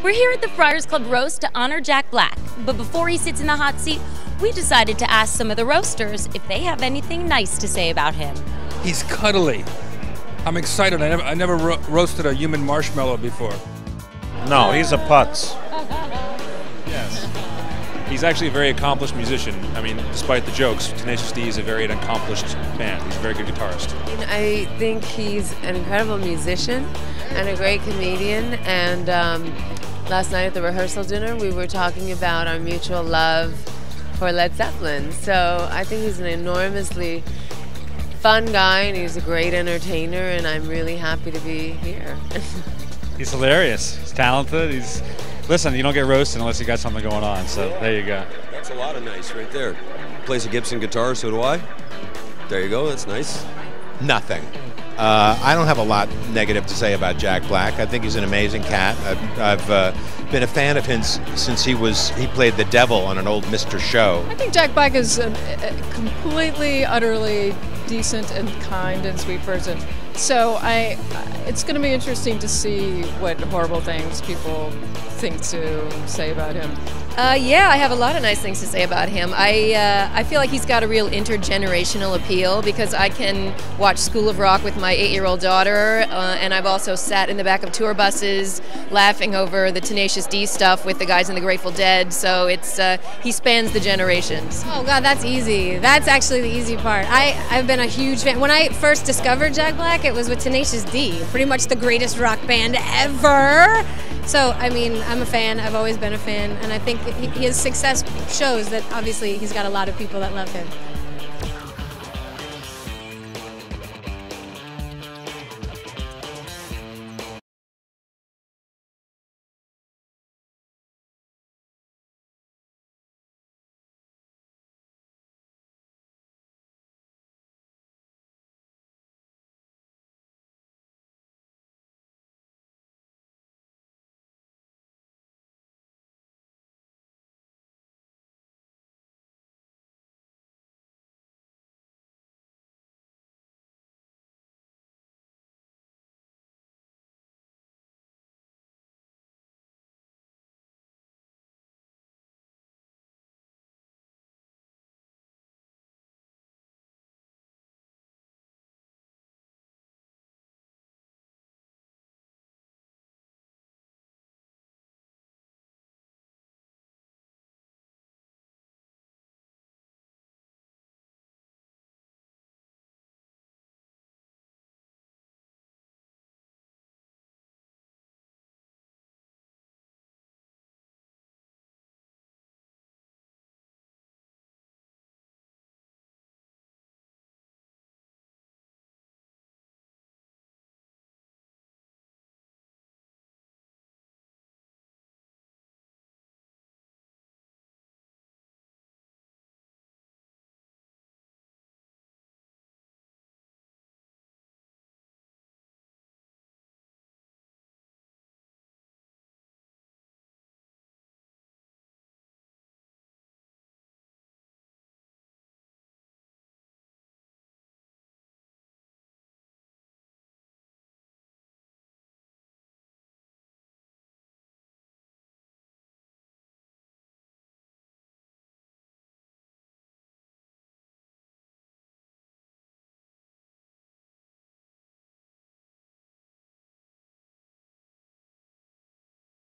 We're here at the Friars Club Roast to honor Jack Black, but before he sits in the hot seat, we decided to ask some of the roasters if they have anything nice to say about him. He's cuddly. I'm excited. I never roasted a human marshmallow before. No, he's a putz. Yes. He's actually a very accomplished musician. I mean, despite the jokes, Tenacious D is a very accomplished band. He's a very good guitarist. I think he's an incredible musician and a great comedian. And last night at the rehearsal dinner, we were talking about our mutual love for Led Zeppelin. So I think he's an enormously fun guy, and he's a great entertainer, and I'm really happy to be here. He's hilarious. He's talented. Listen, you don't get roasted unless you got something going on, so there you go. That's a lot of nice right there. Plays a Gibson guitar, so do I. There you go, that's nice. Nothing. I don't have a lot negative to say about Jack Black. I think he's an amazing cat. I've been a fan of his since he played the devil on an old Mr. Show. I think Jack Black is a completely, utterly decent and kind and sweet person. So it's going to be interesting to see what horrible things people think to say about him. Yeah, I have a lot of nice things to say about him. I feel like he's got a real intergenerational appeal because I can watch School of Rock with my 8-year-old daughter, and I've also sat in the back of tour buses laughing over the Tenacious D stuff with the guys in the Grateful Dead. So he spans the generations. Oh God, that's easy. That's actually the easy part. I've been a huge fan. When I first discovered Jack Black, it was with Tenacious D, pretty much the greatest rock band ever. So, I mean, I'm a fan. I've always been a fan, and I think his success shows that obviously he's got a lot of people that love him.